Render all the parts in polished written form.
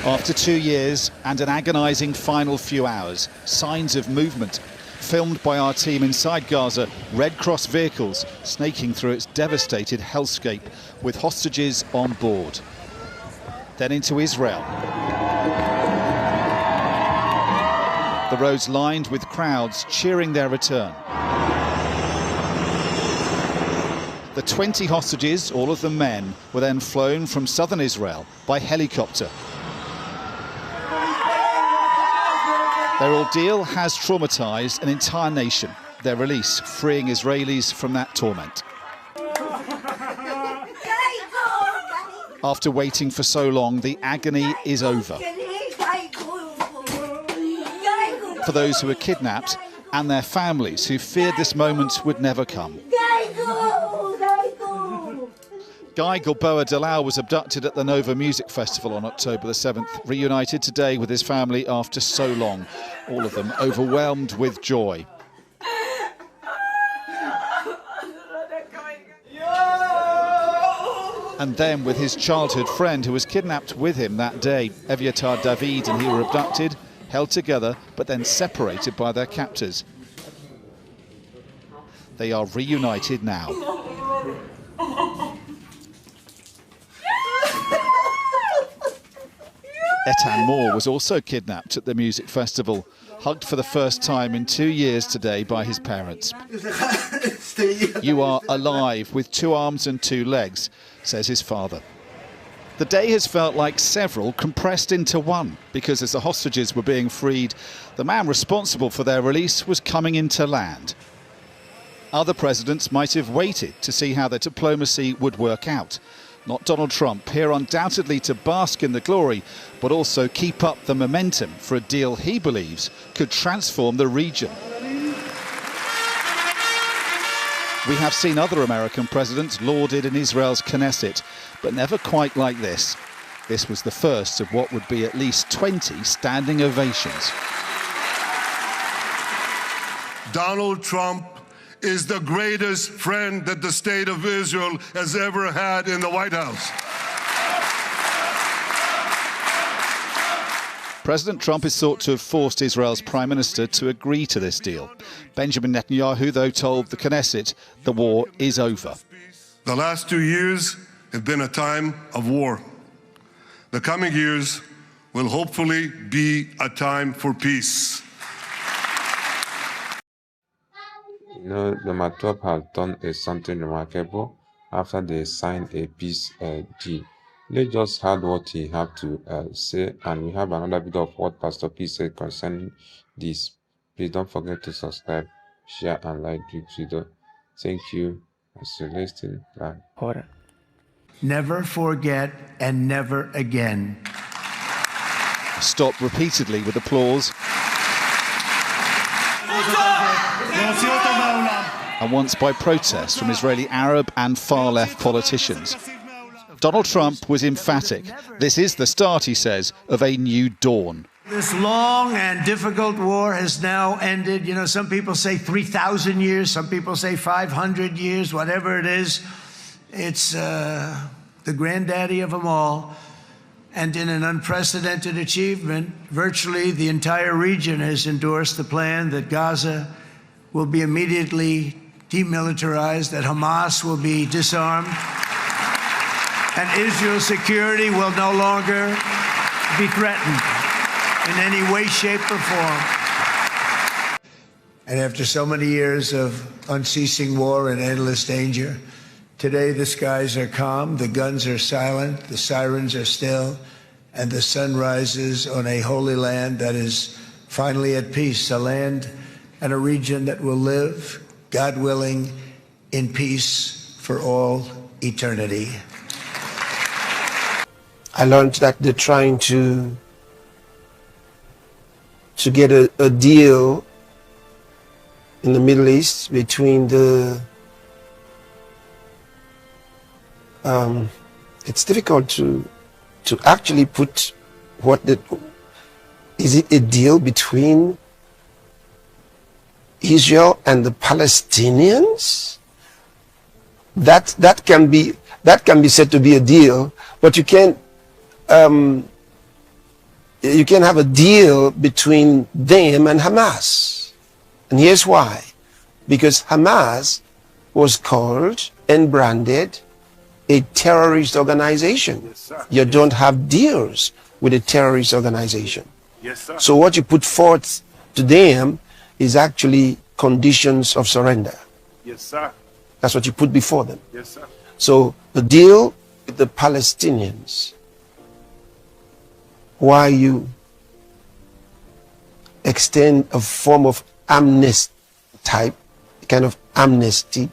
After 2 years and an agonising final few hours, signs of movement. Filmed by our team inside Gaza, Red Cross vehicles snaking through its devastated hellscape with hostages on board. Then into Israel. The roads lined with crowds cheering their return. The 20 hostages, all of them men, were then flown from southern Israel by helicopter. Their ordeal has traumatised an entire nation. Their release, freeing Israelis from that torment. After waiting for so long, the agony is over. For those who were kidnapped and their families who feared this moment would never come. Guy Gilboa Delau was abducted at the Nova Music Festival on October the 7th, reunited today with his family after so long, all of them overwhelmed with joy. And then with his childhood friend who was kidnapped with him that day, Eviatar David and he were abducted, held together, but then separated by their captors. They are reunited now. Etan Moore was also kidnapped at the music festival, hugged for the first time in 2 years today by his parents. "You are alive with 2 arms and 2 legs," says his father. The day has felt like several compressed into one, because as the hostages were being freed, the man responsible for their release was coming into land. Other presidents might have waited to see how their diplomacy would work out. Not Donald Trump, here undoubtedly to bask in the glory, but also keep up the momentum for a deal he believes could transform the region. We have seen other American presidents lauded in Israel's Knesset, but never quite like this. This was the first of what would be at least 20 standing ovations. Donald Trump is the greatest friend that the state of Israel has ever had in the White House. President Trump is thought to have forced Israel's Prime Minister to agree to this deal. Benjamin Netanyahu, though, told the Knesset the war is over. The last 2 years have been a time of war. The coming years will hopefully be a time for peace. You know, Donald Trump has done something remarkable after they signed a peace deal. Let's just heard what he had to say, and we have another bit of what Pastor P said concerning this. Please don't forget to subscribe, share, and like this video. Thank you as you listen. Bye. Never forget and never again. Stopped repeatedly with applause. And once by protest from Israeli Arab and far-left politicians. Donald Trump was emphatic. This is the start, he says, of a new dawn. This long and difficult war has now ended. You know, some people say 3,000 years, some people say 500 years, whatever it is. It's the granddaddy of them all. And in an unprecedented achievement, virtually the entire region has endorsed the plan that Gaza will be immediately demilitarized, that Hamas will be disarmed, and Israel's security will no longer be threatened in any way, shape, or form. And after so many years of unceasing war and endless danger, today the skies are calm, the guns are silent, the sirens are still, and the sun rises on a holy land that is finally at peace, a land and a region that will live, God willing, in peace for all eternity. I learned that they're trying to get a deal in the Middle East between the it's difficult to actually put is it a deal between Israel and the Palestinians? That can be said to be a deal, but you can't you can have a deal between them and Hamas. And here's why. Because Hamas was called and branded a terrorist organization. Yes, sir. You don't have deals with a terrorist organization. Yes, sir. So what you put forth to them is actually conditions of surrender. Yes, sir. That's what you put before them. Yes, sir. So the deal with the Palestinians, why you extend a form of amnesty type, kind of amnesty,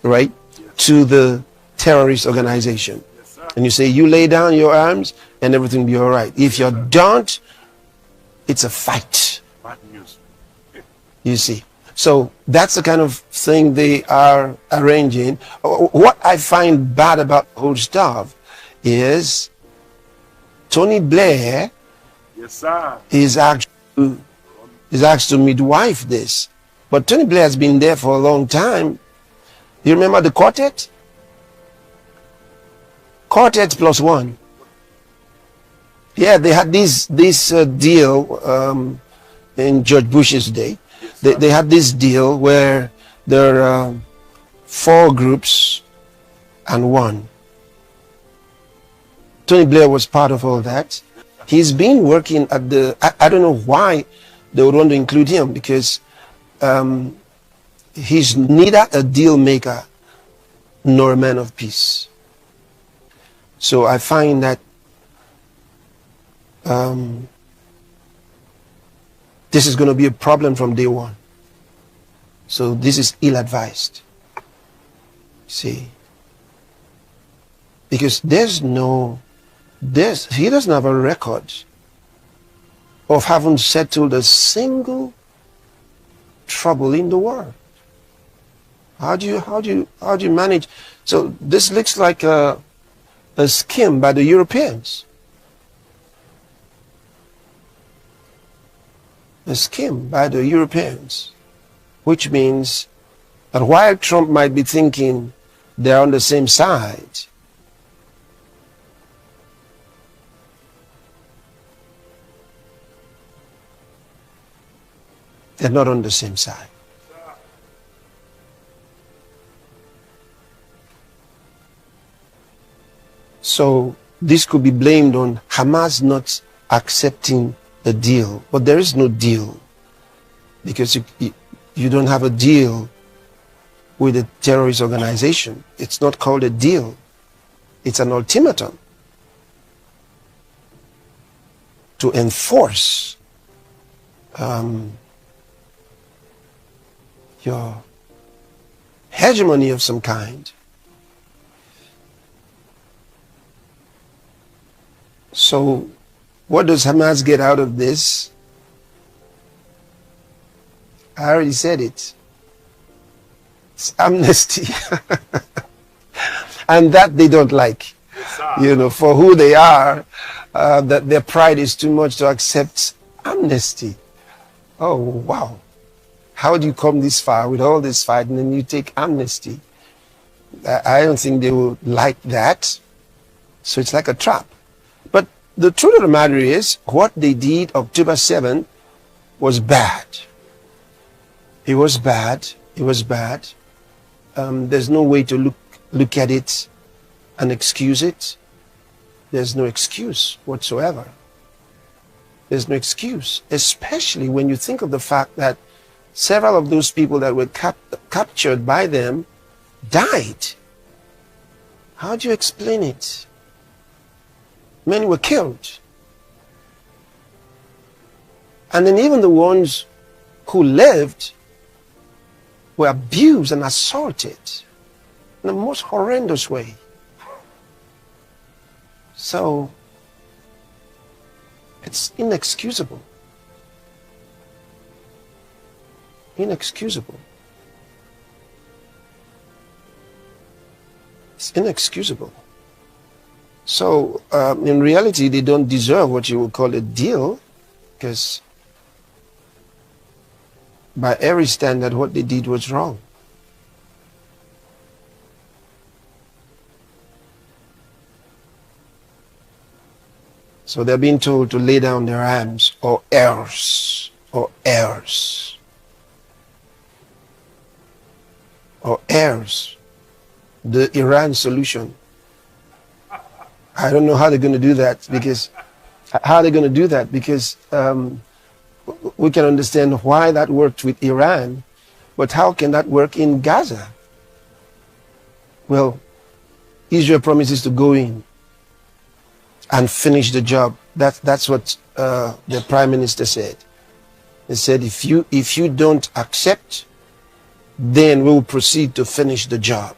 right, to the terrorist organization. Yes, sir. And you say, you lay down your arms and everything will be all right. If you don't, it's a fight. Bad news. You see. So that's the kind of thing they are arranging. What I find bad about the whole stuff is Tony Blair Yes, sir. is asked to midwife this. But Tony Blair has been there for a long time. You remember the quartet? Quartet plus one. Yeah, they had this deal in George Bush's day. They had this deal where there are 4 groups and one. Tony Blair was part of all that. He's been working at the, I don't know why they would want to include him, because he's neither a deal maker nor a man of peace. So I find that this is going to be a problem from day one. So this is ill-advised. See? Because he doesn't have a record of having settled a single trouble in the world. How do you manage? So this looks like a scheme by the Europeans. A scheme by the Europeans, which means that while Trump might be thinking they're on the same side, they're not on the same side. So this could be blamed on Hamas not accepting the deal. But there is no deal, because you don't have a deal with a terrorist organization. It's not called a deal. It's an ultimatum to enforce your hegemony of some kind. So what does Hamas get out of this? I already said it. It's amnesty. And that they don't like. You know, for who they are, that their pride is too much to accept amnesty. Oh, wow. How do you come this far with all this fight and then you take amnesty? I don't think they will like that. So it's like a trap. But the truth of the matter is, what they did October 7th was bad. It was bad. It was bad. There's no way to look at it and excuse it. There's no excuse whatsoever. There's no excuse, especially when you think of the fact that several of those people that were captured by them died. How do you explain it? Many were killed. And then even the ones who lived were abused and assaulted in the most horrendous way. So it's inexcusable. Inexcusable. It's inexcusable. So in reality, they don't deserve what you would call a deal, because by every standard, what they did was wrong. So they're being told to lay down their arms, or else, or else, or else. The Iran solution. I don't know how they're going to do that, because we can understand why that worked with Iran, but how can that work in Gaza? Well, Israel promises to go in and finish the job. That's what the Prime Minister said. He said, if you don't accept, then we will proceed to finish the job.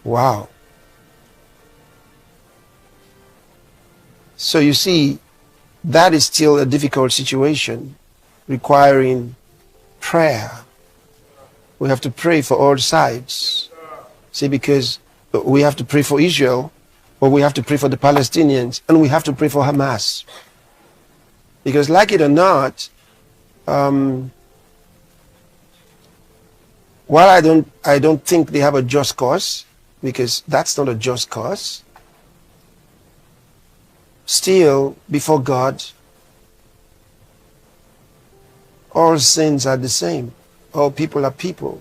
Wow. So you see, that is still a difficult situation requiring prayer. We have to pray for all sides. See, because we have to pray for Israel, but we have to pray for the Palestinians, and we have to pray for Hamas. Because like it or not, while I don't think they have a just cause, because that's not a just cause, still, before God, all sins are the same. All people are people.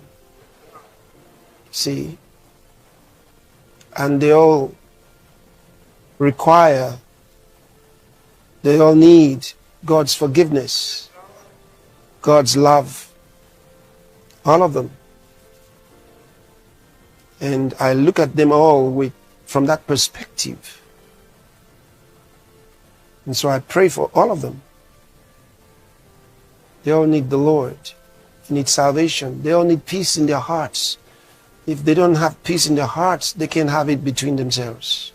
See? And they all require, they all need God's forgiveness, God's love, all of them. And I look at them all from that perspective. And so I pray for all of them. They all need the Lord. They need salvation. They all need peace in their hearts. If they don't have peace in their hearts, they can't have it between themselves.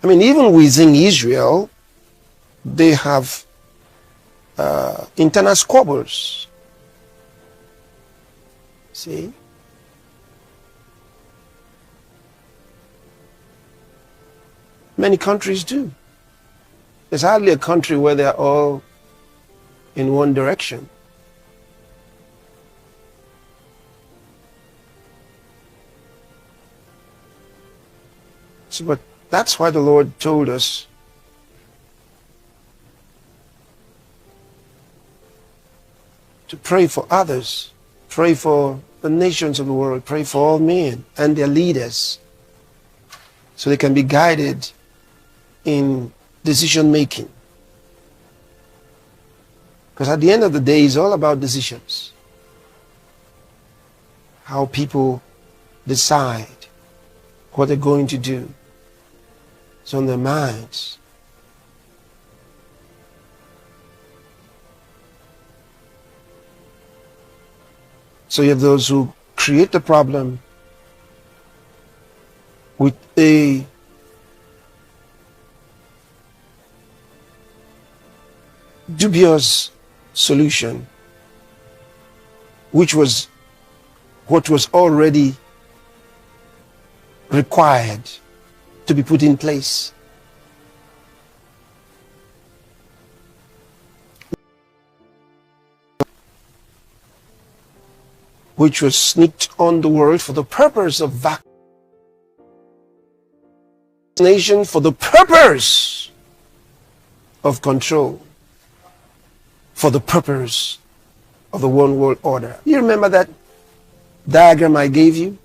I mean, even within Israel, they have internal squabbles. See? Many countries do. There's hardly a country where they're all in one direction. So, but that's why the Lord told us to pray for others, pray for the nations of the world, pray for all men and their leaders, so they can be guided in decision making. Because at the end of the day, it's all about decisions. How people decide what they're going to do. It's on their minds. So you have those who create the problem with a dubious solution, which was what was already required to be put in place. Which was sneaked on the world for the purpose of vaccination, for the purpose of control, for the purpose of the one world order. You remember that diagram I gave you?